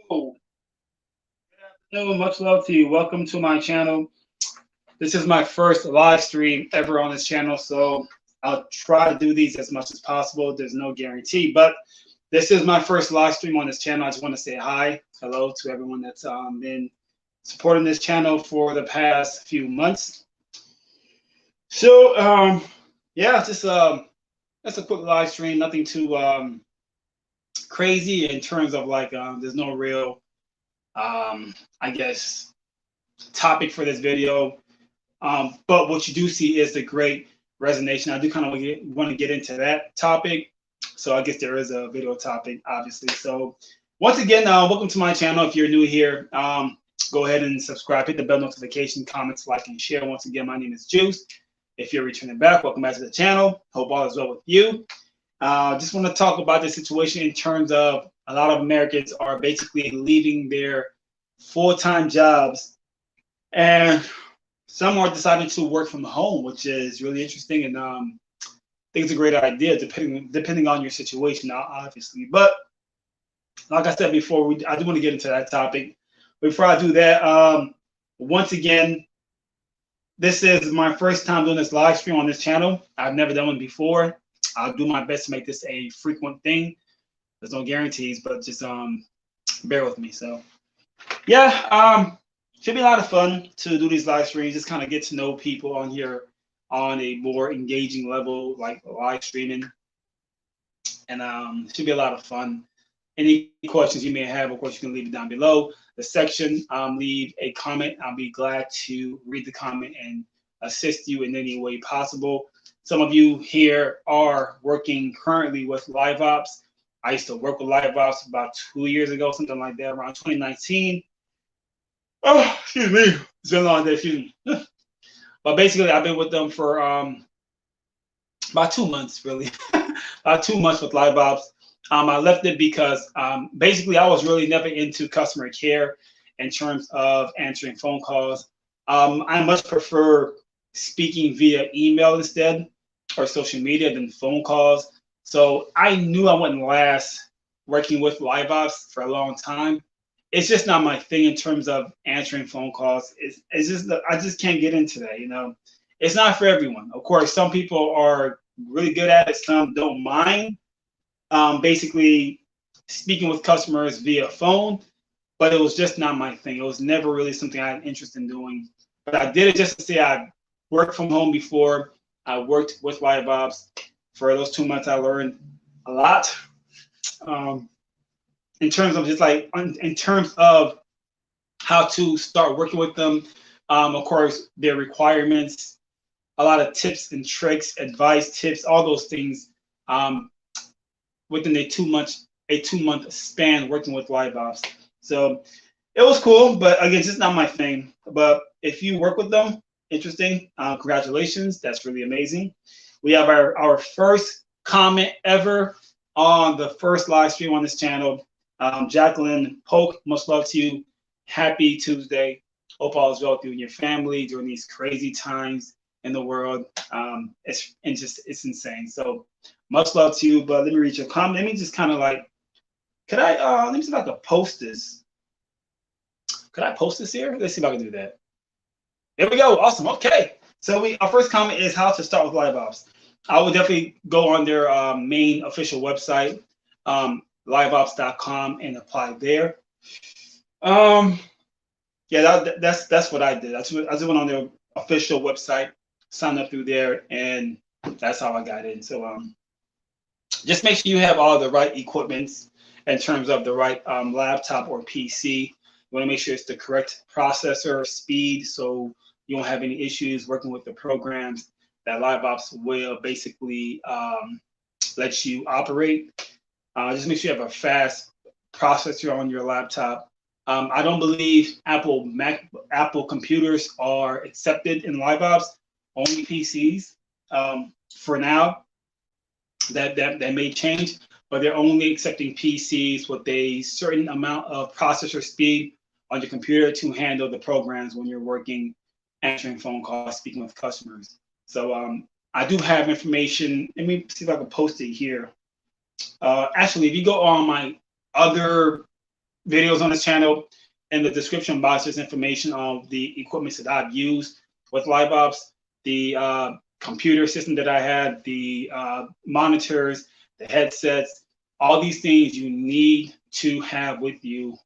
Hello, much love to you. Welcome to my channel. This is my first live stream ever on this channel, so I'll try to do these as much as possible. There's no guarantee, but this is my first live stream on this channel. I just want to say hi, hello to everyone that's been supporting this channel for the past few months. So yeah, just a quick live stream, nothing too crazy in terms of like there's no real I guess topic for this video. But what you do see is the great resignation. I do kind of want to get into that topic. So I guess there is a video topic, obviously. So once again, welcome to my channel. If you're new here, go ahead and subscribe, hit the bell notification, comments, like, and share. Once again, my name is Juice. If you're returning back, welcome back to the channel. Hope all is well with you. Just want to talk about the situation in terms of a lot of Americans are basically leaving their full-time jobs, and some are deciding to work from home, which is really interesting, and I think it's a great idea depending on your situation, obviously. But like I said before, I do want to get into that topic. Before I do that, once again, this is my first time doing this live stream on this channel. I've never done one before. I'll do my best to make this a frequent thing. There's no guarantees, but just bear with me. So yeah, should be a lot of fun to do these live streams, just kind of get to know people on here on a more engaging level, like live streaming. And should be a lot of fun. Any questions you may have, of course, you can leave it down below the section. Leave a comment. I'll be glad to read the comment and assist you in any way possible. Some of you here are working currently with live ops. I used to work with live ops about 2 years ago, something like that, around 2019. Oh, excuse me. It's been a long day, excuse me. But basically, I've been with them for about 2 months, really. About 2 months with live ops. I left it because basically I was really never into customer care in terms of answering phone calls. I much prefer speaking via email instead, or social media, than phone calls. So I knew I wouldn't last working with live ops for a long time. It's just not my thing in terms of answering phone calls. It's just, I just can't get into that, you know. It's not for everyone. Of course, some people are really good at it. Some don't mind basically speaking with customers via phone, but it was just not my thing. It was never really something I had interest in doing. But I did it just to say I worked from home before. I worked with live ops. For those 2 months, I learned a lot. In terms of just like, in terms of how to start working with them, of course, their requirements, a lot of tips and tricks, advice, tips, all those things within a 2 month span working with live ops. So it was cool, but again, just not my thing. But if you work with them, interesting. Congratulations, that's really amazing. We have our first comment ever on the first live stream on this channel. Jacqueline Polk, much love to you. Happy Tuesday. Hope all is well with you and your family during these crazy times in the world. It's insane. So much love to you. But let me read your comment. Let me just kind of like, could I let me see if I could post this. Could I post this here? Let's see if I can do that. There we go. Awesome. Okay. So our first comment is how to start with live ops. I would definitely go on their main official website, liveops.com, and apply there. Yeah, that's what I did. I just went on their official website, signed up through there, and that's how I got in. So just make sure you have all the right equipments in terms of the right laptop or PC. You want to make sure it's the correct processor speed, so you won't have any issues working with the programs that live ops will basically let you operate. Just make sure you have a fast processor on your laptop. I don't believe Apple computers are accepted in live ops, only PCs for now. That may change, but they're only accepting PCs with a certain amount of processor speed on your computer to handle the programs when you're working, answering phone calls, speaking with customers. So I do have information. Let me see if I can post it here. Actually, if you go on my other videos on this channel. In the description box, there's information on the equipment that I've used with LiveOps, the computer system that I had, the monitors, the headsets, all these things you need to have with you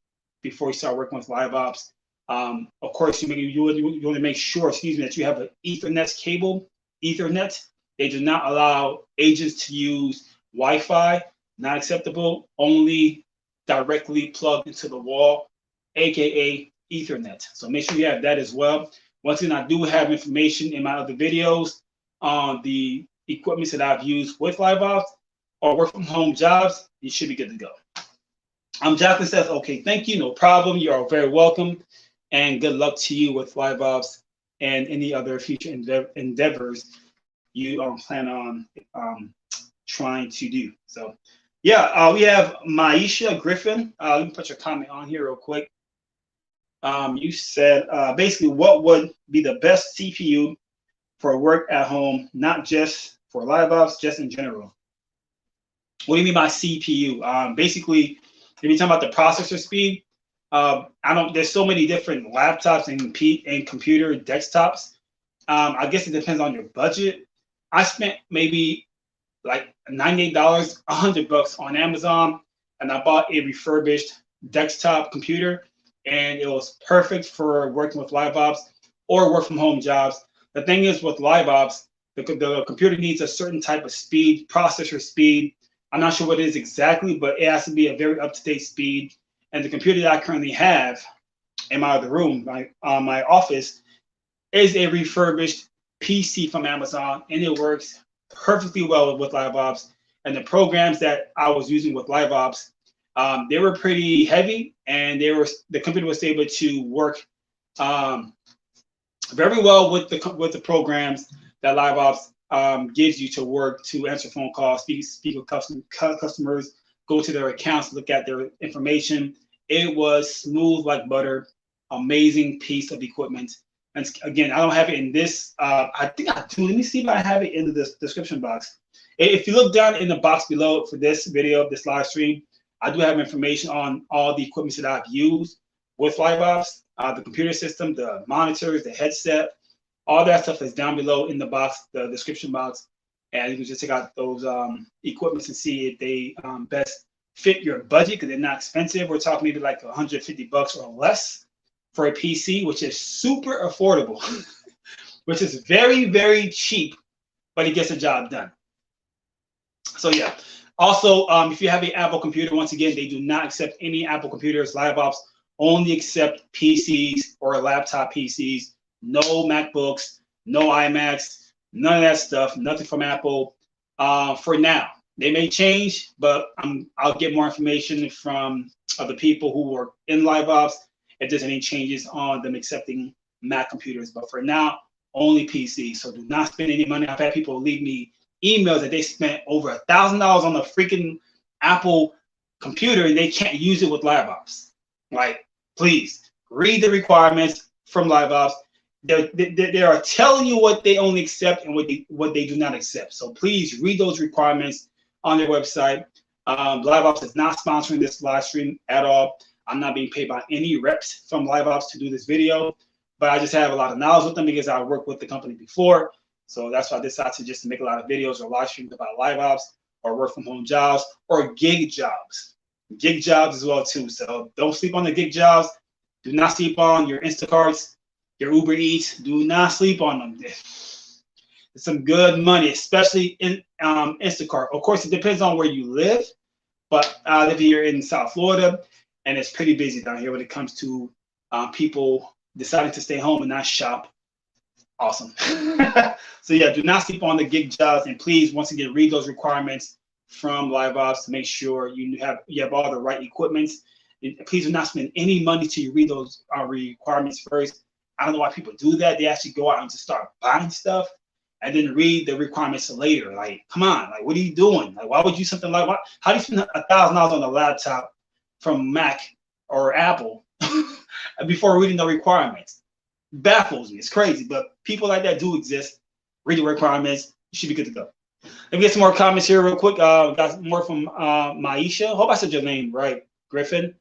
before you start working with LiveOps. Of course, you want to make sure, excuse me, that you have an Ethernet cable. Ethernet. They do not allow agents to use Wi-Fi. Not acceptable. Only directly plugged into the wall, aka Ethernet. So make sure you have that as well. Once again, I do have information in my other videos on the equipment that I've used with LiveOps or work from home jobs. You should be good to go. Jacqueline says, okay, thank you, no problem. You are very welcome, and good luck to you with LiveOps and any other future endeavors you plan on trying to do. So, yeah, we have Maisha Griffin. Let me put your comment on here real quick. You said basically, what would be the best CPU for work at home, not just for LiveOps, just in general? What do you mean by CPU? Basically, if you're talking about the processor speed, there's so many different laptops and computer desktops. I guess it depends on your budget. I spent maybe like $98, $100 on Amazon, and I bought a refurbished desktop computer, and it was perfect for working with LiveOps or work from home jobs. The thing is with LiveOps, the computer needs a certain type of speed, processor speed. I'm not sure what it is exactly, but it has to be a very up-to-date speed. And the computer that I currently have in my other room, my office, is a refurbished PC from Amazon, and it works perfectly well with LiveOps. And the programs that I was using with LiveOps, they were pretty heavy, and the computer was able to work very well with the programs that LiveOps gives you to work, to answer phone calls, speak with customers, go to their accounts, look at their information. It was smooth like butter, amazing piece of equipment. And again, I don't have it in this. I think I do. Let me see if I have it in the description box. If you look down in the box below for this video, this live stream, I do have information on all the equipment that I've used with LiveOps, the computer system, the monitors, the headset. All that stuff is down below in the box, the description box, and you can just check out those equipments and see if they best fit your budget, because they're not expensive. We're talking maybe like $150 or less for a PC, which is super affordable, which is very, very cheap, but it gets the job done. So yeah. Also, if you have an Apple computer, once again, they do not accept any Apple computers. LiveOps only accept PCs or laptop PCs. No MacBooks, no iMacs, none of that stuff, nothing from Apple for now. They may change, but I'll get more information from other people who work in LiveOps if there's any changes on them accepting Mac computers. But for now, only PC. So do not spend any money. I've had people leave me emails that they spent over $1,000 on a freaking Apple computer and they can't use it with LiveOps. Like, please read the requirements from LiveOps. They are telling you what they only accept and what they do not accept. So please read those requirements on their website. LiveOps is not sponsoring this live stream at all. I'm not being paid by any reps from LiveOps to do this video, but I just have a lot of knowledge with them because I worked with the company before. So that's why I decided to just make a lot of videos or live streams about LiveOps or work from home jobs or gig jobs. Gig jobs as well too. So don't sleep on the gig jobs. Do not sleep on your Instacarts, your Uber Eats. Do not sleep on them. It's some good money, especially in Instacart. Of course, it depends on where you live, but I live here in South Florida, and it's pretty busy down here when it comes to people deciding to stay home and not shop. Awesome. So yeah, do not sleep on the gig jobs, and please, once again, read those requirements from LiveOps to make sure you have all the right equipment. And please do not spend any money till you read those requirements first. I don't know why people do that. They actually go out and just start buying stuff and then read the requirements later. Like, come on, like, what are you doing? Like, why would you do something like what? How do you spend $1,000 on a laptop from Mac or Apple before reading the requirements? Baffles me. It's crazy, but people like that do exist. Read the requirements. You should be good to go. Let me get some more comments here real quick. Got more from Maisha. Hope I said your name right, Griffin.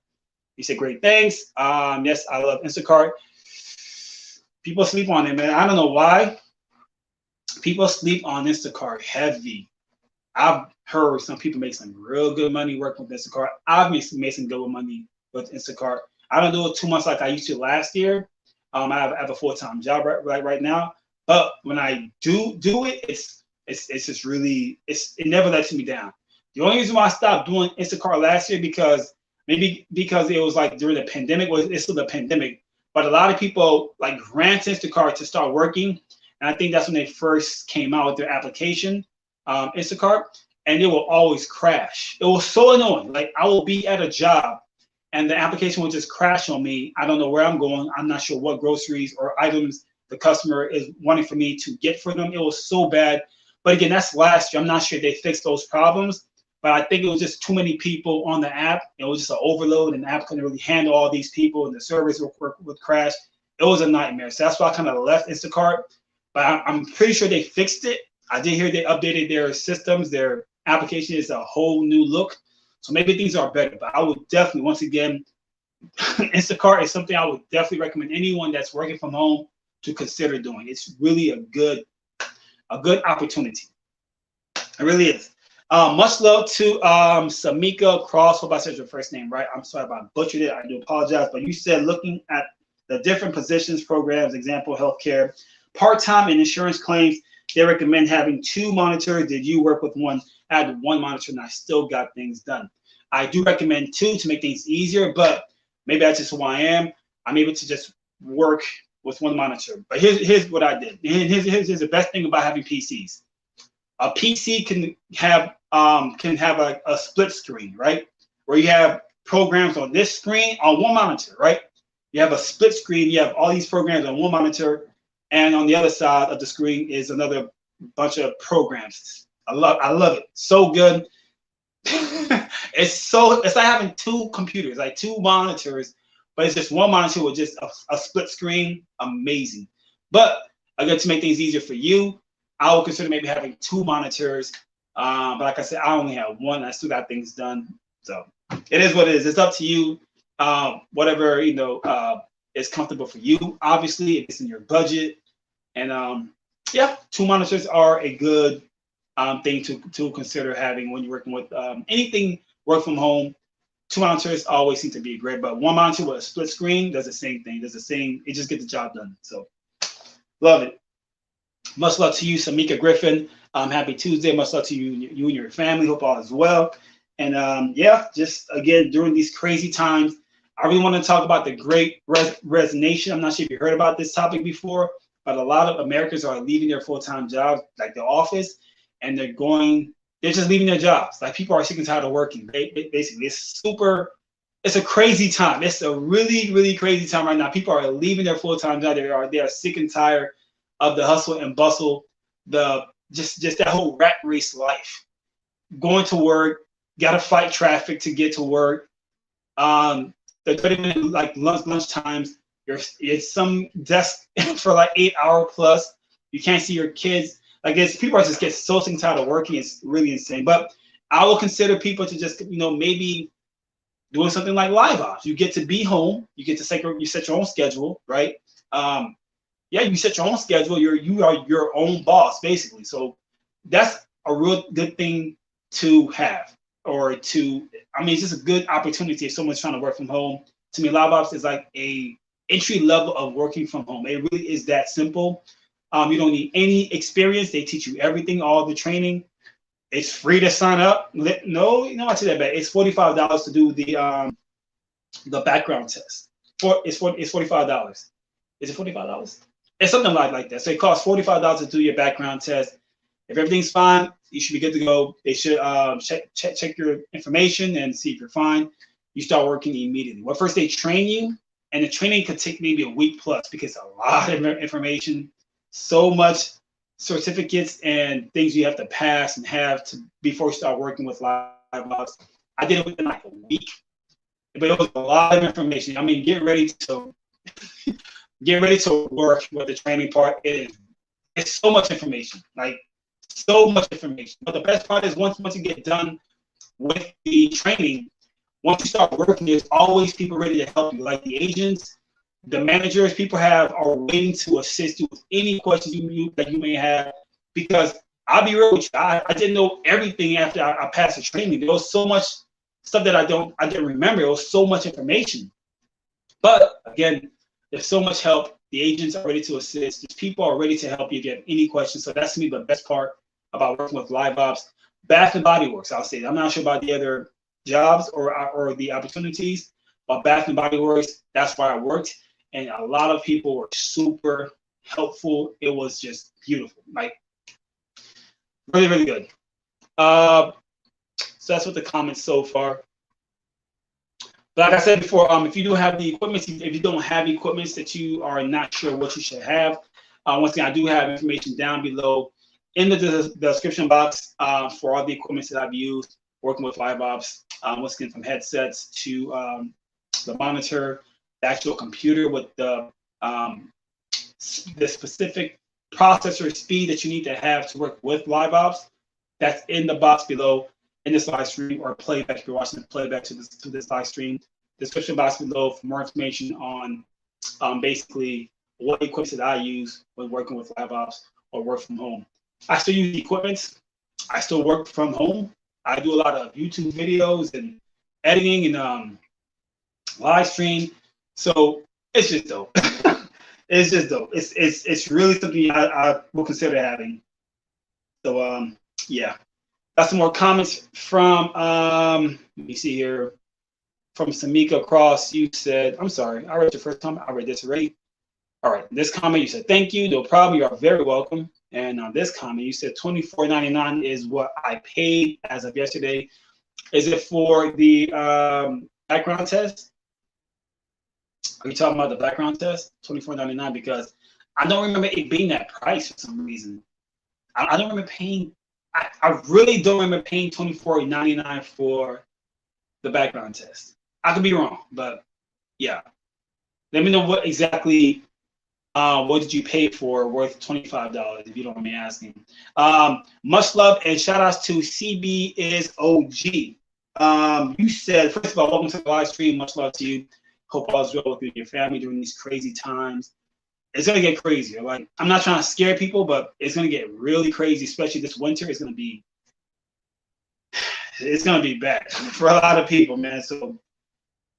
He said, great, thanks. Yes, I love Instacart. People sleep on it, man. I don't know why. People sleep on Instacart heavy. I've heard some people make some real good money working with Instacart. I've made some good money with Instacart. I don't do it too much like I used to last year. I have a full-time job right now. But when I do it, it's just really, it never lets me down. The only reason why I stopped doing Instacart last year because it was like during the pandemic. Well, it's still the pandemic, but a lot of people like ran to Instacart to start working, and I think that's when they first came out with their application, Instacart, and it will always crash. It was so annoying. Like I will be at a job, and the application will just crash on me. I don't know where I'm going. I'm not sure what groceries or items the customer is wanting for me to get for them. It was so bad. But again, that's last year. I'm not sure they fixed those problems, but I think it was just too many people on the app. It was just an overload, and the app couldn't really handle all these people, and the service would crash. It was a nightmare. So that's why I kind of left Instacart. But I'm pretty sure they fixed it. I did hear they updated their systems. Their application is a whole new look. So maybe things are better. But I would definitely, once again, Instacart is something I would definitely recommend anyone that's working from home to consider doing. It's really a good opportunity. It really is. Much love to Samika Cross. Hope I said your first name right. I'm sorry if I butchered it. I do apologize. But you said looking at the different positions, programs, example, healthcare, part-time and insurance claims, they recommend having 2 monitors. Did you work with one? I had 1 monitor and I still got things done. I do recommend 2 to make things easier, but maybe that's just who I am. I'm able to just work with 1 monitor. But here's what I did. Here's the best thing about having PCs. A PC can have a split screen, right? Where you have programs on this screen on 1 monitor, right? You have a split screen. You have all these programs on 1 monitor, and on the other side of the screen is another bunch of programs. I love it. So good. It's like having 2 computers, like 2 monitors, but it's just 1 monitor with just a split screen. Amazing. But again, to make things easier for you, I would consider maybe having 2 monitors. But like I said, I only have 1. I still got things done. So it is what it is. It's up to you. Whatever, is comfortable for you. Obviously, if it's in your budget. And yeah, 2 monitors are a good thing to consider having when you're working with anything work from home. 2 monitors always seem to be great, but 1 monitor with a split screen does the same thing. It just gets the job done. So love it. Much love to you, Samika Griffin. Happy Tuesday. Much love to you and your family. Hope all is well. And yeah, just again, during these crazy times, I really want to talk about the great resignation. I'm not sure if you heard about this topic before, but a lot of Americans are leaving their full-time jobs, like the office, and they're just leaving their jobs. Like people are sick and tired of working. Basically, it's a crazy time. It's a really, really crazy time right now. People are leaving their full-time job. They are sick and tired of the hustle and bustle, just that whole rat race life. Going to work, gotta fight traffic to get to work. The 30-minute like lunch times. It's some desk for like 8 hour plus. You can't see your kids. Like people are just get so sick and tired of working. It's really insane. But I will consider people to just maybe doing something like live ops. You get to be home. You get to set your own schedule, right? Yeah, you set your own schedule. You are your own boss, basically. So that's a real good thing to have, it's just a good opportunity if someone's trying to work from home. To me, live ops is like a entry level of working from home. It really is that simple. You don't need any experience. They teach you everything, all the training. It's free to sign up. No, I say that bad. It's $45 to do the background test. It's $45. Is it $45? It's something like that. So it costs $45 to do your background test. If everything's fine, you should be good to go. They should check your information and see if you're fine. You start working immediately. Well, first they train you, and the training could take maybe a week plus because a lot of information, so much certificates and things you have to pass and have to before you start working with live ops. I did it within like a week, but it was a lot of information. I mean, get ready to work with the training part. It's so much information, like so much information. But the best part is once you get done with the training, once you start working, there's always people ready to help you, like the agents, the managers. People are waiting to assist you with any questions that you may have. Because I'll be real with you, I didn't know everything after I passed the training. There was so much stuff that I didn't remember. It was so much information. But again, there's so much help. The agents are ready to assist. There's people are ready to help you if you have any questions. So that's to me the best part about working with Live Ops. Bath and Body Works, I'll say. I'm not sure about the other jobs or the opportunities, but Bath and Body Works, that's where I worked. And a lot of people were super helpful. It was just beautiful. Like, really, really good. So that's what the comments so far. But like I said before, if you do have the equipment, if you don't have equipment that you are not sure what you should have, once again, I do have information down below in the description box for all the equipment that I've used working with Live Ops. Once again, from headsets to the monitor, the actual computer with the specific processor speed that you need to have to work with Live Ops. That's in the box below in this live stream or playback if you're watching the playback to this live stream. Description box below for more information on basically what equipment that I use when working with Live Ops or work from home. I still use the equipment. I still work from home. I do a lot of YouTube videos and editing and live stream. So it's just dope. It's just dope. It's really something I will consider having. So yeah. Got some more comments from let me see here. From Samika Cross, you said, I'm sorry, I read your first comment. I read this already. All right, this comment, you said, thank you. No problem. You are very welcome. And on this comment, you said $24.99 is what I paid as of yesterday. Is it for the background test? Are you talking about the background test? $24.99, because I don't remember it being that price for some reason. I don't remember paying. I really don't remember paying $24.99 for the background test. I could be wrong, but yeah. Let me know what exactly what did you pay for worth $25 if you don't mind me asking. Much love and shout outs to CB is OG. You said, first of all, welcome to the live stream. Much love to you. Hope all is well with you and your family during these crazy times. It's gonna get crazier. Like, I'm not trying to scare people, but it's gonna get really crazy, especially this winter. It's gonna be bad for a lot of people, man. So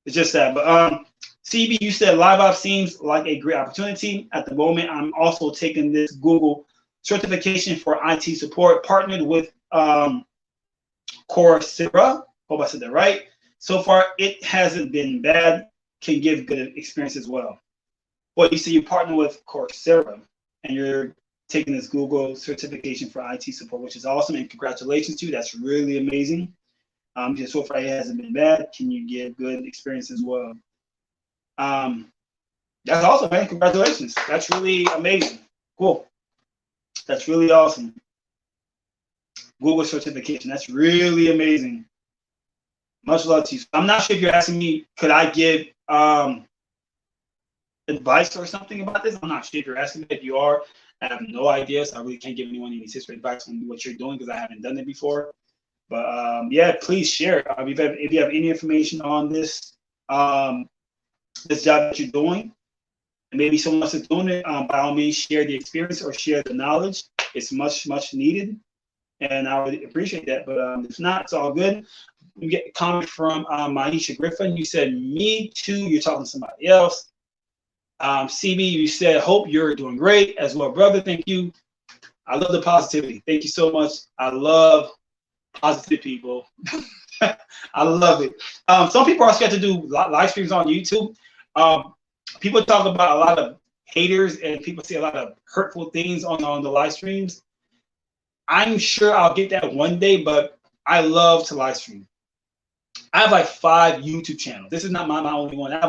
it's just that. But CB, you said Live Ops seems like a great opportunity. At the moment, I'm also taking this Google certification for IT support, partnered with Coursera. Hope I said that right. So far, it hasn't been bad. Can give good experience as well. Well, you say you partner with Coursera, and you're taking this Google certification for IT support, which is awesome, and congratulations to you. That's really amazing. Just so far, it hasn't been bad. Can you give good experience as well? That's awesome, man. Congratulations. That's really amazing. Cool. That's really awesome. Google certification. That's really amazing. Much love to you. I'm not sure if you're asking me, could I give advice or something about this? I'm not sure if you're asking me. If you are, I have no idea. So I really can't give anyone any tips or advice on what you're doing because I haven't done it before. But yeah, please share. If you have any information on this this job that you're doing, and maybe someone else is doing it, by all means, share the experience or share the knowledge. It's much, much needed, and I really appreciate that. But if not, it's all good. We get a comment from Maisha Griffin. You said, me too. You're talking to somebody else. CB, you said, hope you're doing great as well, brother. Thank you. I love the positivity. Thank you so much. I love positive people. I love it. Some people are scared to do live streams on YouTube. People talk about a lot of haters and people say a lot of hurtful things on the live streams. I'm sure I'll get that one day, but I love to live stream. I have like 5 YouTube channels. This is not my only one. I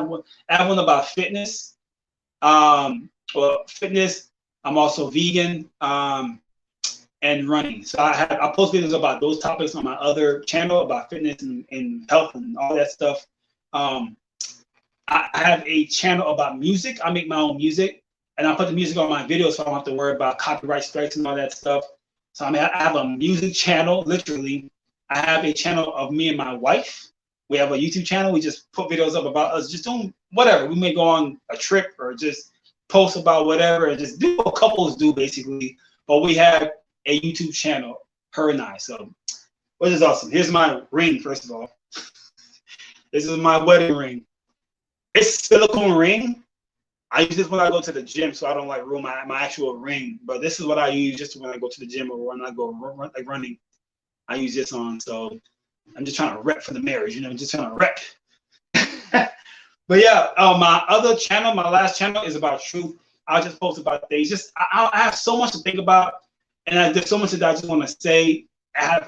have one about fitness. Fitness. I'm also vegan and running. So I post videos about those topics on my other channel about fitness and health and all that stuff. I have a channel about music. I make my own music, and I put the music on my videos, so I don't have to worry about copyright strikes and all that stuff. So I have a music channel, literally. I have a channel of me and my wife, We have a YouTube channel. We just put videos up about us just doing whatever. We may go on a trip or just post about whatever and just do what couples do basically. But we have a YouTube channel, her and I. So, which is awesome. Here's my ring, first of all. This is my wedding ring. It's a silicone ring. I use this when I go to the gym, so I don't like ruin my actual ring. But this is what I use just when I go to the gym or when I go like running. I use this on. So I'm just trying to rep for the marriage, you know, just trying to rep. But yeah, my other channel, my last channel is about truth. I'll just post about things. Just I have so much to think about, and there's so much that I just want to say.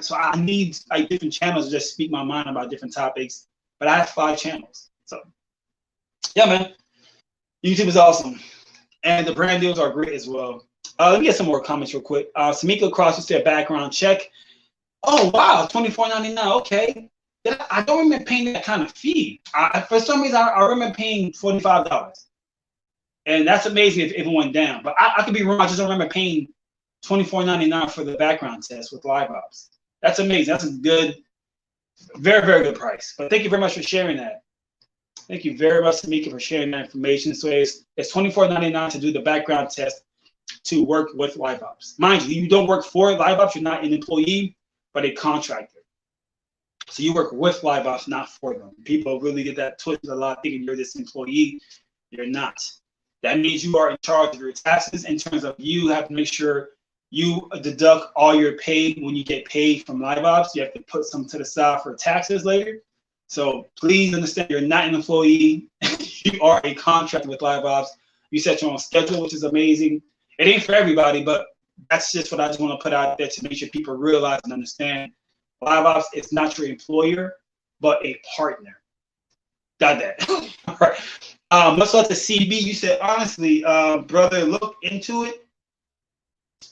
So I need like different channels to just speak my mind about different topics. But I have 5 channels. So yeah, man, YouTube is awesome, and the brand deals are great as well. Let me get some more comments real quick. Samika Cross just said background check. Oh wow, $24.99. Okay, I don't remember paying that kind of fee. For some reason, I remember paying $45, and that's amazing if it went down. But I could be wrong. I just don't remember paying $24.99 for the background test with Live Ops. That's amazing. That's a good, very, very good price. But thank you very much for sharing that. Thank you very much, Tamika, for sharing that information. So it's $24.99 to do the background test to work with Live Ops. Mind you, you don't work for Live Ops. You're not an employee, but a contractor. So you work with Live Ops, not for them. People really get that twisted a lot, thinking you're this employee. You're not. That means you are in charge of your taxes in terms of you have to make sure you deduct all your pay when you get paid from Live Ops. You have to put some to the side for taxes later. So please understand you're not an employee. You are a contractor with Live Ops. You set your own schedule, which is amazing. It ain't for everybody, but that's just what I just want to put out there to make sure people realize and understand. Live Ops is not your employer, but a partner. Got that. All right. Let's start to CB. You said, honestly, brother, look into it.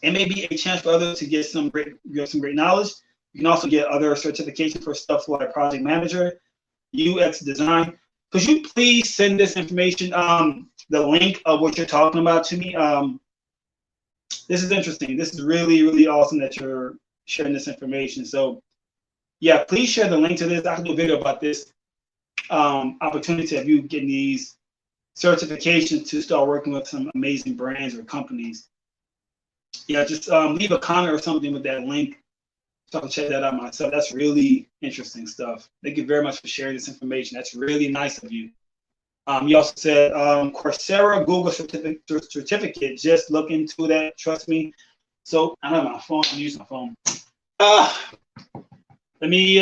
It may be a chance for others to get some great knowledge. You can also get other certifications for stuff like project manager, UX design. Could you please send this information, the link of what you're talking about to me? This is interesting. This is really, really awesome that you're sharing this information. So yeah, please share the link to this. I can do a video about this opportunity of you getting these certifications to start working with some amazing brands or companies. Yeah, just leave a comment or something with that link so I can check that out myself. That's really interesting stuff. Thank you very much for sharing this information. That's really nice of you. You also said Coursera Google certificate. Just look into that. Trust me. So I don't have my phone. I'm using my phone. Let me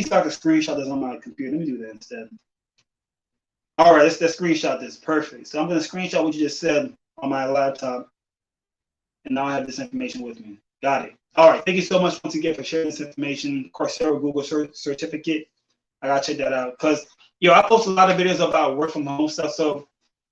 start to screenshot this on my computer. Let me do that instead. All right, let's screenshot this. Perfect. So I'm going to screenshot what you just said on my laptop, and now I have this information with me. Got it. All right. Thank you so much once again for sharing this information. Coursera Google certificate. I gotta check that out because I post a lot of videos about work from home stuff. So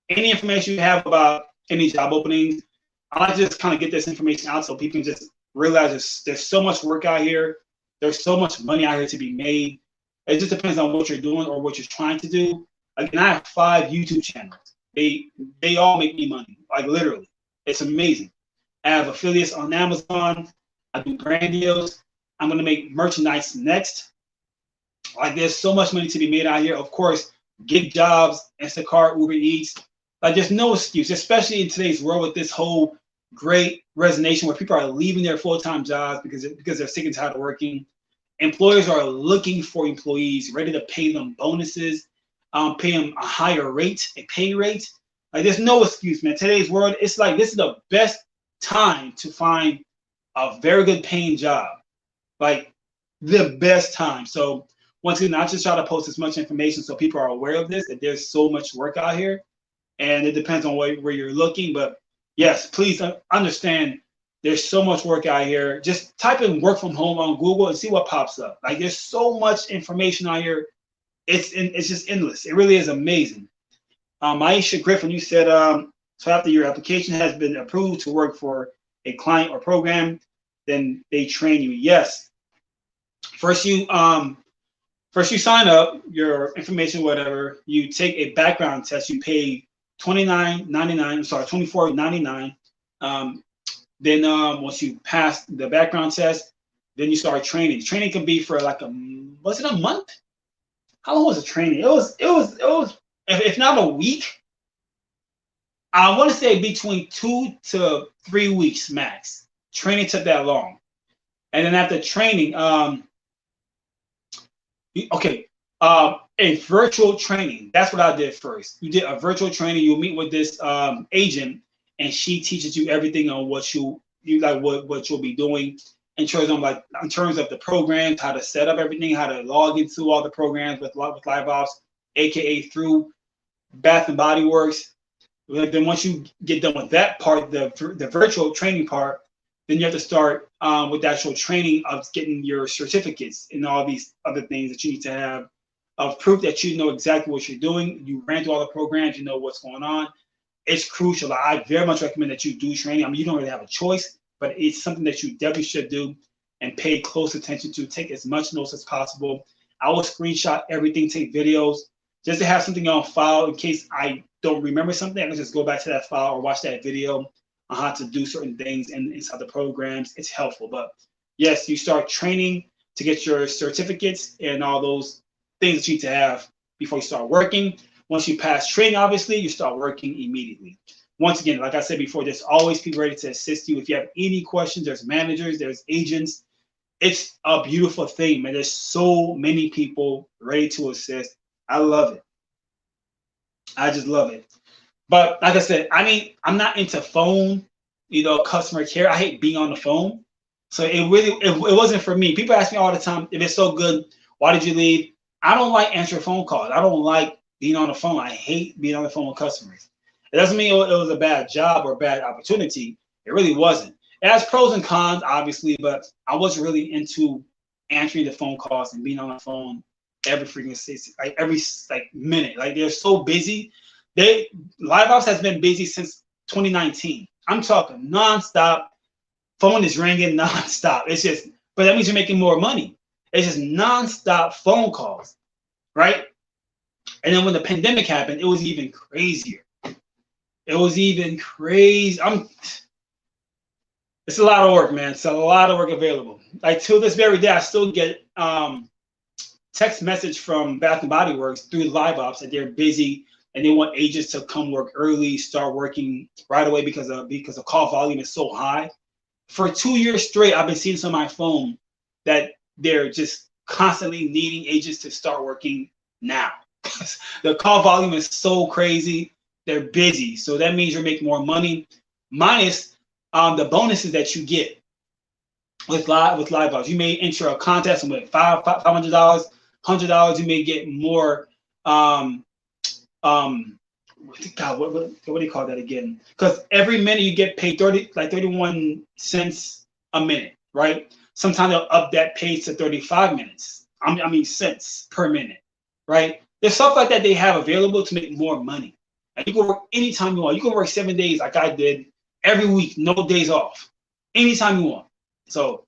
any information you have about any job openings, I like to just kind of get this information out so people can just realize there's so much work out here. There's so much money out here to be made. It just depends on what you're doing or what you're trying to do. Again, I have 5 YouTube channels. They all make me money, like literally. It's amazing. I have affiliates on Amazon. I do brand deals. I'm gonna make merchandise next. Like there's so much money to be made out here. Of course, gig jobs, Instacart, Uber Eats. Like there's no excuse, especially in today's world with this whole great resignation where people are leaving their full-time jobs because they're sick and tired of working. Employers are looking for employees, ready to pay them bonuses, pay them a higher rate, a pay rate. Like there's no excuse, man. Today's world, it's like this is the best time to find a very good paying job. Like the best time. So once again, I just try to post as much information so people are aware of this, that there's so much work out here. And it depends on where you're looking. But yes, please understand there's so much work out here. Just type in work from home on Google and see what pops up. Like there's so much information out here. It's just endless. It really is amazing. Maisha Griffin, you said, so after your application has been approved to work for a client or program, then they train you. Yes. First you sign up, your information, whatever. You take a background test. You pay $24.99. Then once you pass the background test, Then you start training. Training can be for like was it a month? How long was the training? It was if not a week, I want to say between 2 to 3 weeks max. Training took that long. And then after training, okay, a virtual training. That's what I did first. You did a virtual training. You meet with this agent, and she teaches you everything on what you like, what you'll be doing in terms of the programs, how to set up everything, how to log into all the programs with Live Ops, aka through Bath and Body Works. Then once you get done with that part, the virtual training part, then you have to start with the actual training of getting your certificates and all these other things that you need to have of proof that you know exactly what you're doing. You ran through all the programs, you know what's going on. It's crucial. I very much recommend that you do training. I mean, you don't really have a choice, but it's something that you definitely should do and pay close attention to. Take as much notes as possible. I will screenshot everything, take videos, just to have something on file in case I don't remember something. I can just go back to that file or watch that video on how to do certain things inside the programs. It's helpful. But yes, you start training to get your certificates and all those things that you need to have before you start working. Once you pass training, obviously, you start working immediately. Once again, like I said before, there's always people ready to assist you. If you have any questions, there's managers, there's agents. It's a beautiful thing, man. There's so many people ready to assist. I love it. I just love it. But like I said, I mean, I'm not into phone, customer care. I hate being on the phone. So it wasn't for me. People ask me all the time, if it's so good, why did you leave? I don't like answering phone calls. I don't like being on the phone. I hate being on the phone with customers. It doesn't mean it was a bad job or a bad opportunity. It really wasn't. It has pros and cons, obviously, but I wasn't really into answering the phone calls and being on the phone every minute. Like, they're so busy. Live Ops has been busy since 2019. I'm talking nonstop. Phone is ringing nonstop. It's just, but that means you're making more money. It's just nonstop phone calls, right? And then when the pandemic happened, it was even crazier. It was even crazy. It's a lot of work, man. It's a lot of work available. Like, till this very day, I still get text message from Bath and Body Works through Live Ops that they're busy and they want agents to come work early, start working right away because the call volume is so high. For 2 years straight, I've been seeing this on my phone that they're just constantly needing agents to start working now. The call volume is so crazy. They're busy. So that means you're making more money, minus the bonuses that you get with Live Ops. You may enter a contest and win $500, $100. You may get more. God, what do you call that again? Because every minute you get paid 31 cents a minute, right? Sometimes they'll up that pace to 35 minutes. I mean cents per minute, right? There's stuff like that they have available to make more money. And you can work anytime you want. You can work 7 days like I did every week, no days off, anytime you want. So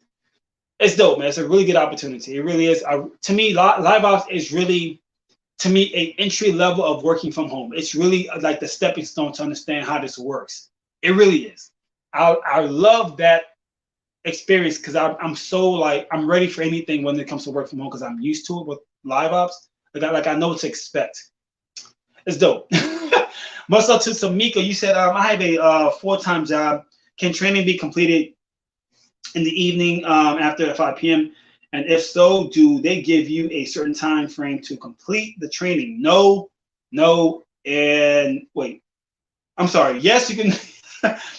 it's dope, man. It's a really good opportunity. It really is. To me, Live Ops is really, to me, an entry level of working from home. It's really like the stepping stone to understand how this works. It really is. I love that experience because I'm so like, I'm ready for anything when it comes to work from home because I'm used to it with Live Ops. Like I know what to expect. It's dope. Much love to Samika. You said I have a full-time job. Can training be completed in the evening after 5 p.m.? And if so, do they give you a certain time frame to complete the training? No, and wait. I'm sorry. Yes, you can.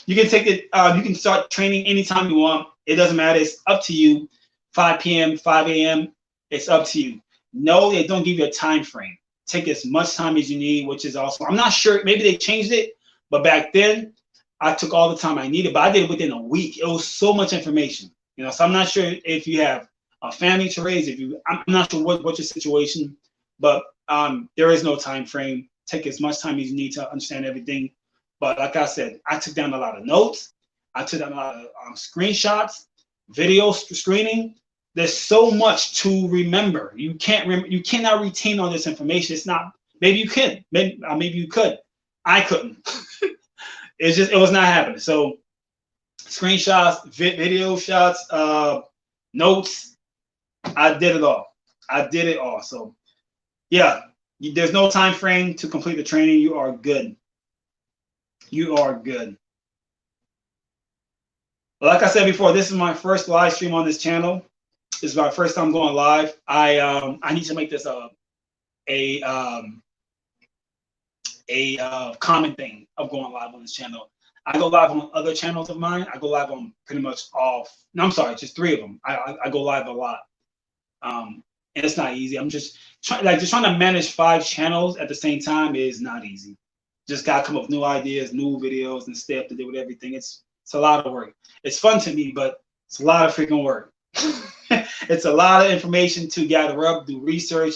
You can take it. You can start training anytime you want. It doesn't matter. It's up to you. 5 p.m., 5 a.m. It's up to you. No, they don't give you a time frame. Take as much time as you need, which is awesome. I'm not sure. Maybe they changed it, but back then I took all the time I needed. But I did it within a week. It was so much information, So I'm not sure if you have a family to raise. I'm not sure what your situation, but there is no time frame. Take as much time as you need to understand everything. But like I said, I took down a lot of notes. I took down a lot of screenshots, video screening. There's so much to remember. You cannot retain all this information. It's not. Maybe you can. Maybe you could. I couldn't. It was not happening. So screenshots, video shots, notes. I did it all. I did it all. So yeah, there's no time frame to complete the training. You are good. You are good. Like I said before, this is my first live stream on this channel. This is my first time going live. I need to make this a common thing of going live on this channel. I go live on other channels of mine. I go live on pretty much all. No, I'm sorry, just 3 of them. I go live a lot, and it's not easy. I'm just trying to manage 5 channels at the same time is not easy. Just gotta come up with new ideas, new videos, and stay up to date with everything. It's a lot of work. It's fun to me, but it's a lot of freaking work. It's a lot of information to gather up, do research.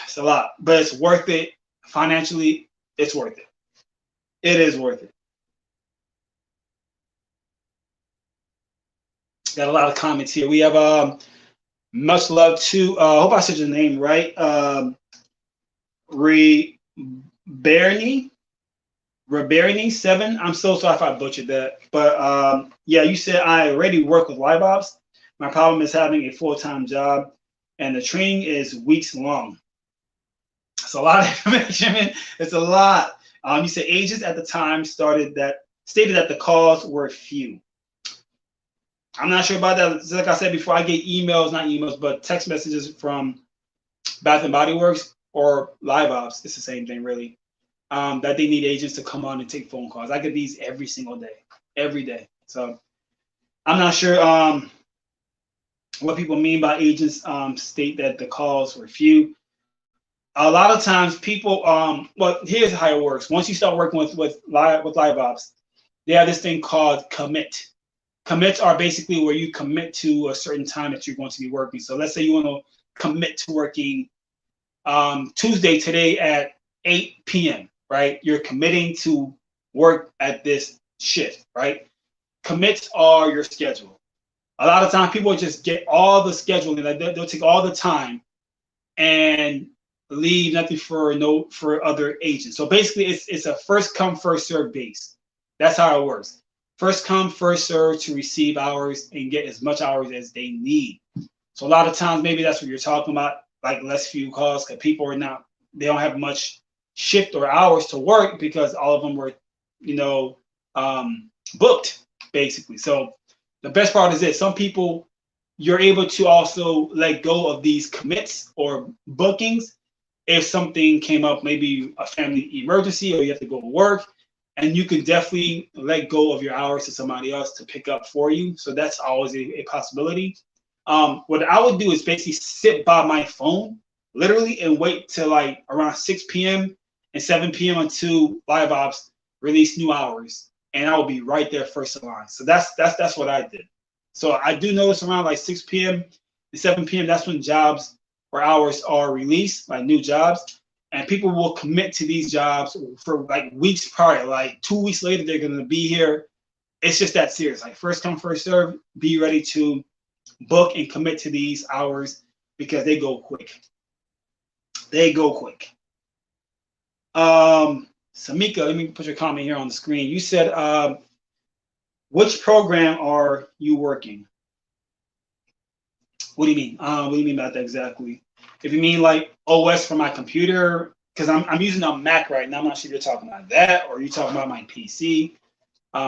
It's a lot, but it's worth it. Financially, it's worth it. It is worth it. Got a lot of comments here. We have much love to I hope I said your name right. Reberni 7. I'm so sorry if I butchered that. But yeah, you said I already work with live ops. My problem is having a full-time job, and the training is weeks long. It's a lot of information, man. It's a lot. You said agents at the time stated that the calls were few. I'm not sure about that. Like I said before, I get emails, not emails, but text messages from Bath and Body Works or live ops. It's the same thing, really. That they need agents to come on and take phone calls. I get these every single day, every day. So I'm not sure what people mean by agents state that the calls were few. A lot of times people, well, here's how it works. Once you start working with live ops, they have this thing called commit. Commits are basically where you commit to a certain time that you're going to be working. So let's say you want to commit to working Tuesday today at 8 p.m., right? You're committing to work at this shift, right? Commits are your schedule. A lot of times people just get all the scheduling, like they'll take all the time and leave nothing for other agents. So basically it's a first come, first serve base. That's how it works. First come, first serve to receive hours and get as much hours as they need. So a lot of times maybe that's what you're talking about, like less few calls, because people are they don't have much shift or hours to work because all of them were, booked basically. So the best part is this: some people, you're able to also let go of these commits or bookings if something came up, maybe a family emergency or you have to go to work, and you could definitely let go of your hours to somebody else to pick up for you. So that's always a possibility. What I would do is basically sit by my phone, literally, and wait till like around 6 p.m. and 7 p.m. until live ops release new hours, and I will be right there first in line. So that's what I did. So I do notice around like 6 p.m. and 7 p.m. that's when jobs or hours are released, like new jobs, and people will commit to these jobs for like weeks prior. Like 2 weeks later, they're going to be here. It's just that serious. Like first come, first serve. Be ready to book and commit to these hours because they go quick. They go quick. Samika, let me put your comment here on the screen. You said, which program are you working? What do you mean? What do you mean about that exactly? If you mean like OS for my computer, because I'm using a Mac right now. I'm not sure if you're talking about that or you're talking about my PC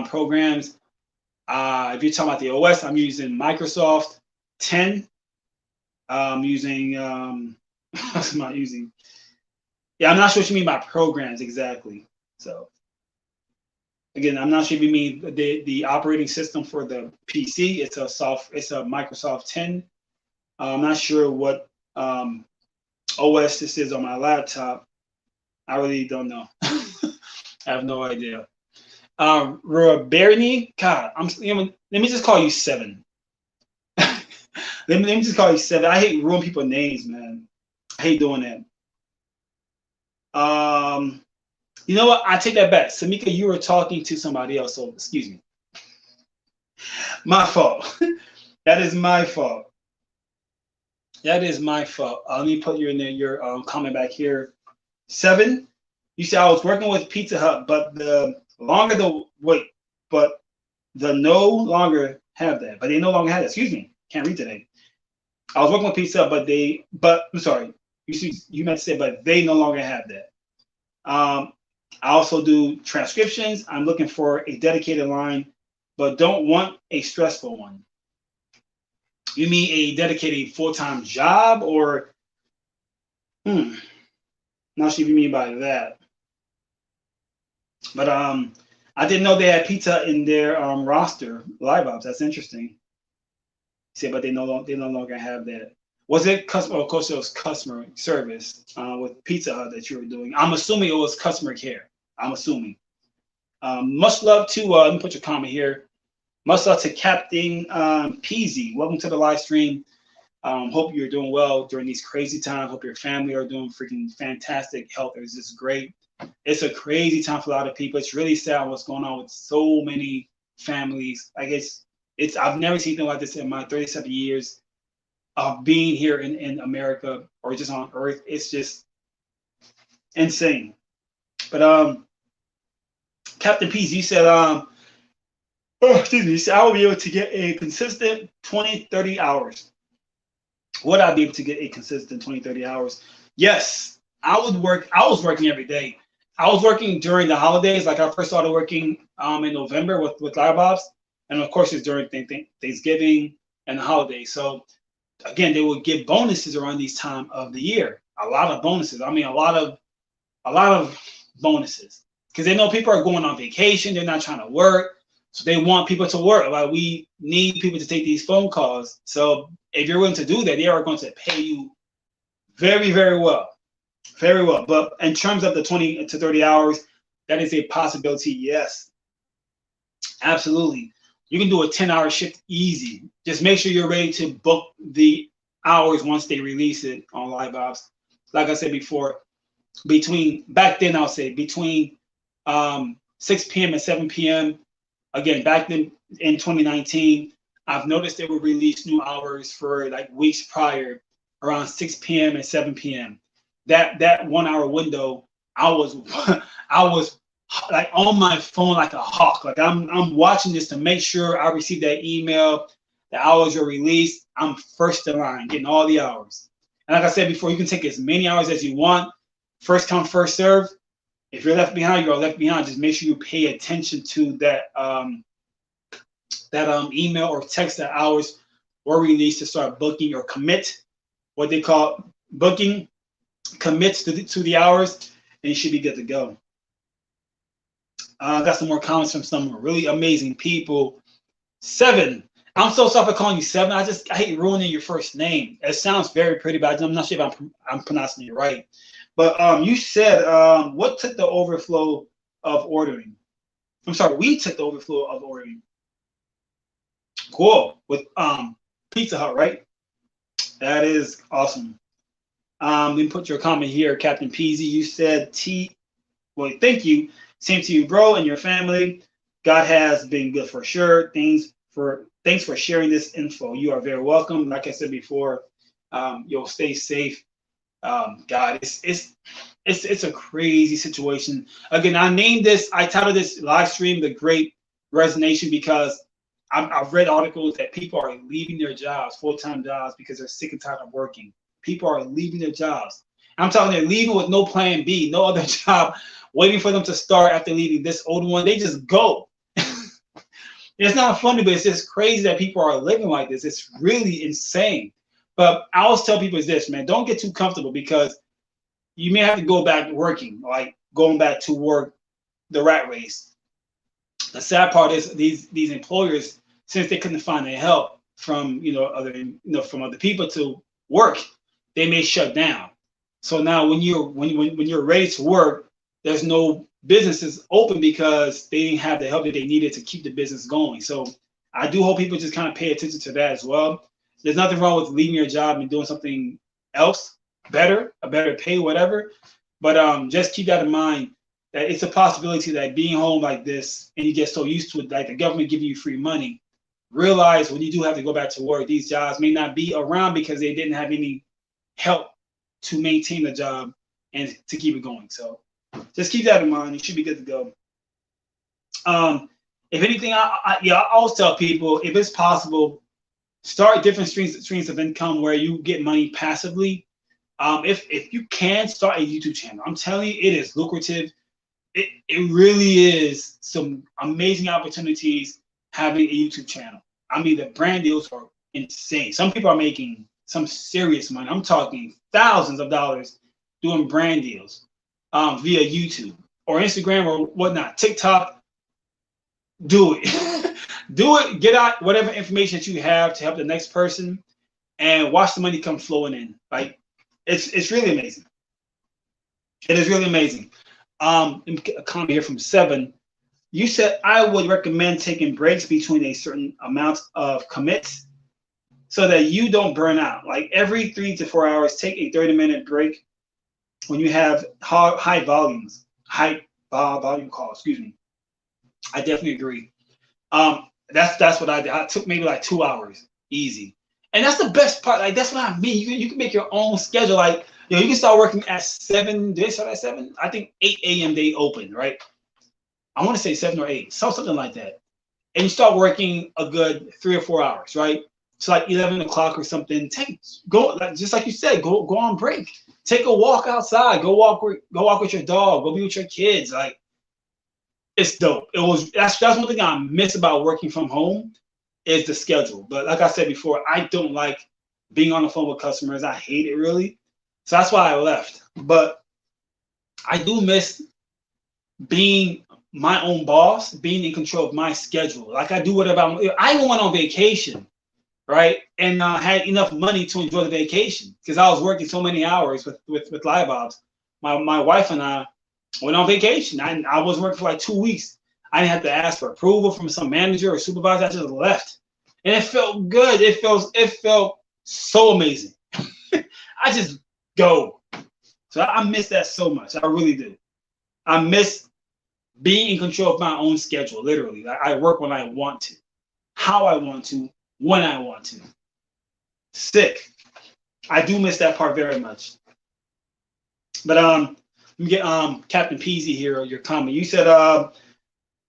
programs. If you're talking about the OS, I'm using Microsoft 10. I'm using, what am I using? Yeah, I'm not sure what you mean by programs exactly. So again, I'm not sure if you mean the operating system for the PC. It's a Microsoft 10. I'm not sure what OS this is on my laptop. I really don't know. I have no idea. Bernie, God, let me just call you 7. let me just call you 7. I hate ruining people's names, man. I hate doing that. You know what? I take that back. Samika, you were talking to somebody else, so excuse me. My fault. That is my fault. That is my fault. Let me put your comment back here. 7. You said I was working with Pizza Hut, but the no longer have that. But they no longer have that. Excuse me. can't read today. I was working with Pizza, but I'm sorry, you meant to say, but they no longer have that. I also do transcriptions. I'm looking for a dedicated line, but don't want a stressful one. You mean a dedicated full-time job, or not sure what you mean by that. But I didn't know they had pizza in their roster, live ops. That's interesting. You see, but they no longer have that. Was it customer? Of course, it was customer service with Pizza Hut that you were doing. I'm assuming it was customer care. I'm assuming. Much love to. Let me put your comment here. Much love to Captain Peasy. Welcome to the live stream. Hope you're doing well during these crazy times. Hope your family are doing freaking fantastic. Health is just great. It's a crazy time for a lot of people. It's really sad what's going on with so many families. I guess I've never seen anything like this in my 37 years of being here in America or just on Earth. It's just insane. But Captain Peasy, you said excuse me, you said I will be able to get a consistent 20-30 hours. Would I be able to get a consistent 20-30 hours? Yes, I was working every day. I was working during the holidays. Like I first started working in November with live ops, and of course it's during Thanksgiving and the holidays. So again, they would give bonuses around these time of the year. A lot of bonuses. I mean, a lot of bonuses, because they know people are going on vacation. They're not trying to work, so they want people to work. Like, we need people to take these phone calls. So if you're willing to do that, they are going to pay you very, very well. Very well. But in terms of the 20 to 30 hours, that is a possibility. Yes, absolutely. You can do a 10-hour shift easy. Just make sure you're ready to book the hours once they release it on live ops. Like I said before, back then, I'll say between 6 p.m. and 7 p.m. Again, back then in 2019, I've noticed they would release new hours for like weeks prior around 6 p.m. and 7 p.m. That 1 hour window, I was like on my phone like a hawk. Like I'm watching this to make sure I receive that email, the hours are released. I'm first in line, getting all the hours. And like I said before, you can take as many hours as you want. First come, first serve. If you're left behind, you're left behind. Just make sure you pay attention to that email or text that hours were released to start booking or commit, what they call booking, commits to the hours, and you should be good to go. I got some more comments from some really amazing people. Seven. I'm so sorry for calling you Seven. I hate ruining your first name. It sounds very pretty, but I'm not sure if I'm pronouncing it right. But you said what took the overflow of ordering? I'm sorry, we took the overflow of ordering. Cool. With Pizza Hut, right? That is awesome. Let me put your comment here, Captain Peasy. You said well, thank you. Same to you, bro, and your family. God has been good for sure. Thanks for sharing this info. You are very welcome. Like I said before, you'll stay safe. God, it's a crazy situation. Again, I titled this live stream "The Great Resignation" because I've read articles that people are leaving their jobs, full-time jobs, because they're sick and tired of working. People are leaving their jobs. I'm talking, they're leaving with no plan B, no other job, waiting for them to start after leaving this old one. They just go. It's not funny, but it's just crazy that people are living like this. It's really insane. But I always tell people is this, man, don't get too comfortable, because you may have to go back to working, like going back to work, the rat race. The sad part is these employers, since they couldn't find any help from from other people to work, they may shut down. So now when you're ready to work, there's no businesses open because they didn't have the help that they needed to keep the business going. So I do hope people just kind of pay attention to that as well. There's nothing wrong with leaving your job and doing something else better, a better pay, whatever. But just keep that in mind, that it's a possibility that being home like this and you get so used to it, like the government giving you free money, realize when you do have to go back to work, these jobs may not be around because they didn't have any help to maintain the job and to keep it going. So just keep that in mind. You should be good to go. If anything, I always tell people, if it's possible, Start different streams of income where you get money passively. If you can start a YouTube channel, I'm telling you, it is lucrative. It really is some amazing opportunities having a YouTube channel. I mean, the brand deals are insane. Some people are making some serious money. I'm talking thousands of dollars doing brand deals via YouTube or Instagram or whatnot. TikTok, do it. Do it. Get out whatever information that you have to help the next person and watch the money come flowing in. Like, it's really amazing. It is really amazing. A comment here from 7. You said I would recommend taking breaks between a certain amount of commits so that you don't burn out. Like every 3 to 4 hours, take a 30-minute break when you have high volume calls. Excuse me. I definitely agree. That's what I did. I took maybe like 2 hours, easy. And that's the best part. Like that's what I mean. You can make your own schedule. Like, you know, you can start working at 7. Did they start at 7? I think 8 a.m. they open, right? I want to say 7 or 8, something like that. And you start working a good 3 or 4 hours, right? So like 11 o'clock or something. Just like you said, go on break. Take a walk outside. Go walk with your dog. Go be with your kids. Like, it's dope. That's one thing I miss about working from home is the schedule. But like I said before, I don't like being on the phone with customers. I hate it really. So that's why I left. But I do miss being my own boss, being in control of my schedule. Like I do whatever I even went on vacation, right? And had enough money to enjoy the vacation because I was working so many hours with Live Ops. My wife and I went on vacation. I was working for like 2 weeks. I didn't have to ask for approval from some manager or supervisor. I just left. And it felt good. It felt so amazing. I just go. So I miss that so much. I really do. I miss being in control of my own schedule, literally. I work when I want to, how I want to, when I want to. Sick. I do miss that part very much. But let me get Captain Peasy here, your comment. You said,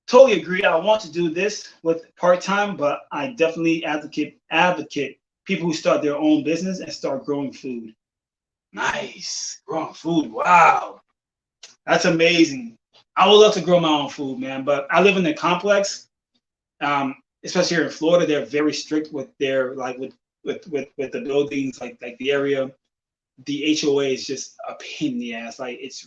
totally agree. I want to do this with part-time, but I definitely advocate people who start their own business and start growing food. Nice. Growing food. Wow. That's amazing. I would love to grow my own food, man, but I live in the complex, especially here in Florida. They're very strict with their with the buildings, like the area. The HOA is just a pain in the ass. Like it's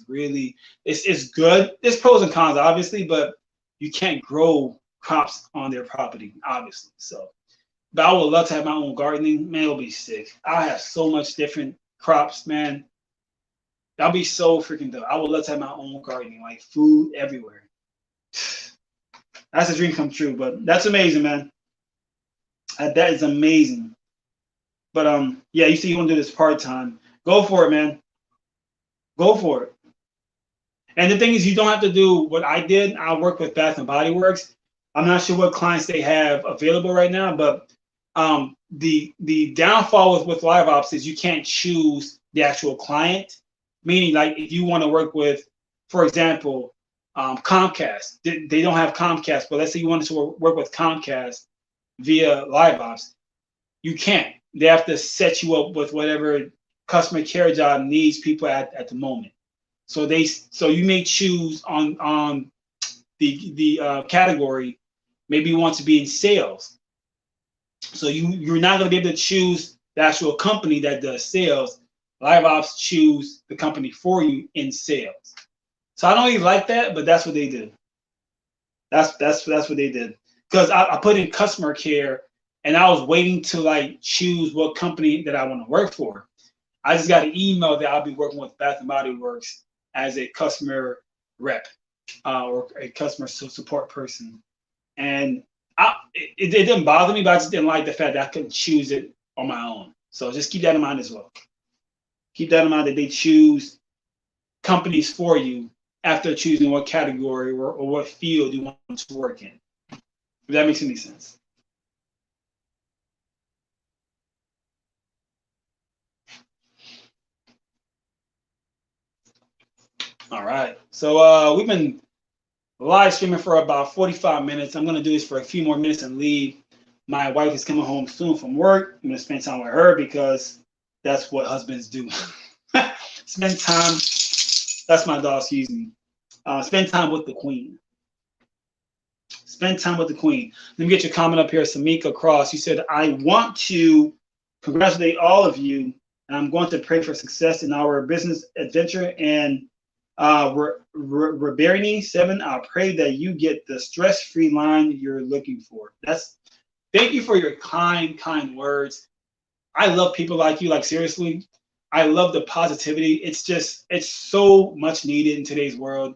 good. There's pros and cons, obviously, but you can't grow crops on their property, obviously. So, but I would love to have my own gardening. Man, it'll be sick. I have so much different crops, man. That'll be so freaking dope. I would love to have my own gardening, like food everywhere. That's a dream come true, but that's amazing, man. That is amazing. But yeah, you see you want to do this part-time. Go for it, man. Go for it. And the thing is, you don't have to do what I did. I work with Bath and Body Works. I'm not sure what clients they have available right now, but the downfall with Live Ops is you can't choose the actual client. Meaning, like if you want to work with, for example, Comcast, they don't have Comcast, but let's say you wanted to work with Comcast via Live Ops, you can't. They have to set you up with whatever customer care job needs people at the moment. So you may choose on the category. Maybe you want to be in sales. So you're not going to be able to choose the actual company that does sales. Live Ops choose the company for you in sales. So I don't really like that, but that's what they did. That's what they did. Because I put in customer care and I was waiting to like choose what company that I want to work for. I just got an email that I'll be working with Bath and Body Works as a customer rep or a customer support person. And it didn't bother me, but I just didn't like the fact that I couldn't choose it on my own. So just keep that in mind as well. Keep that in mind that they choose companies for you after choosing what category or what field you want to work in. If that makes any sense. All right. So we've been live streaming for about 45 minutes. I'm going to do this for a few more minutes and leave. My wife is coming home soon from work. I'm gonna spend time with her because that's what husbands do. Spend time. That's my dog. Excuse me. Spend time with the queen. Spend time with the queen. Let me get your comment up here, Samika Cross. You said, I want to congratulate all of you, and I'm going to pray for success in our business adventure. And Reberiani 7, I pray that you get the stress-free line you're looking for. Thank you for your kind words. I love people like you. Like, seriously, I love the positivity. It's so much needed in today's world.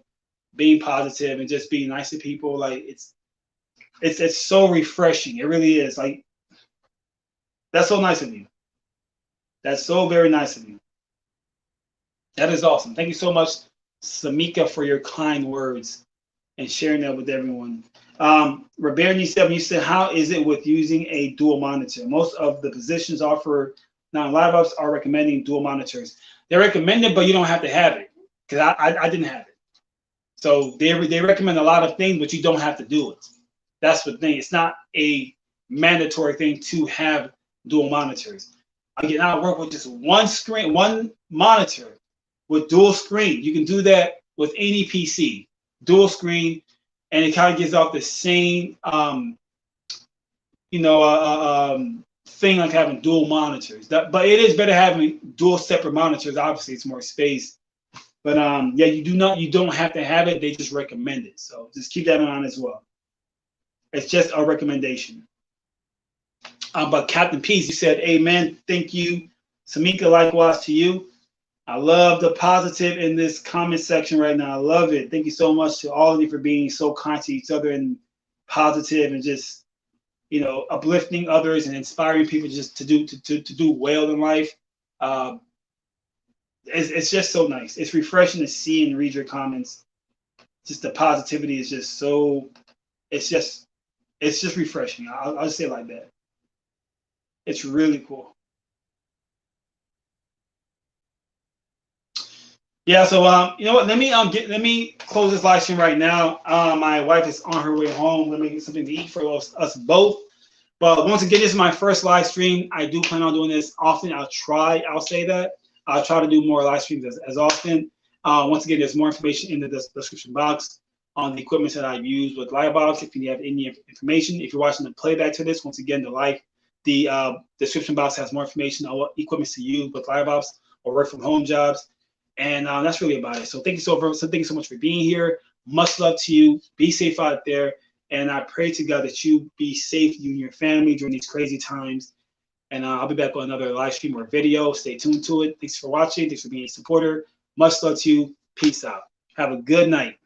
Being positive and just being nice to people, like it's so refreshing. It really is. Like, that's so nice of you. That's so very nice of you. That is awesome. Thank you so much, Samika, for your kind words and sharing that with everyone. Reberiani 7, you said, how is it with using a dual monitor? Most of the positions offer non-live ups are recommending dual monitors. They're recommended, but you don't have to have it, because I didn't have it. So they recommend a lot of things, but you don't have to do it. That's the thing. It's not a mandatory thing to have dual monitors. Again, I work with just one screen, one monitor with dual screen. You can do that with any PC, dual screen, and it kind of gives off the same, thing like having dual monitors. But it is better having dual separate monitors. Obviously, it's more space. But yeah, you don't have to have it. They just recommend it. So just keep that in mind as well. It's just a recommendation. But Captain Peace, you said, amen. Thank you. Samika, likewise to you. I love the positive in this comment section right now. I love it. Thank you so much to all of you for being so kind to each other and positive and just, uplifting others and inspiring people just to do well in life. It's just so nice. It's refreshing to see and read your comments. Just the positivity is just so. It's just refreshing. I'll just say it like that. It's really cool. Yeah. So you know what? Let me close this live stream right now. My wife is on her way home. Let me get something to eat for us both. But once again, this is my first live stream. I do plan on doing this often. I'll say that. I'll try to do more live streams as often. Once again, there's more information in the description box on the equipment that I've used with Livebox. If you have any information, if you're watching the playback to this, once again, the description box has more information on what equipment to use with Livebox or work from home jobs. And that's really about it. So thank you so much for being here. Much love to you. Be safe out there. And I pray to God that you be safe, you and your family, during these crazy times. And I'll be back on another live stream or video. Stay tuned to it. Thanks for watching. Thanks for being a supporter. Much love to you. Peace out. Have a good night.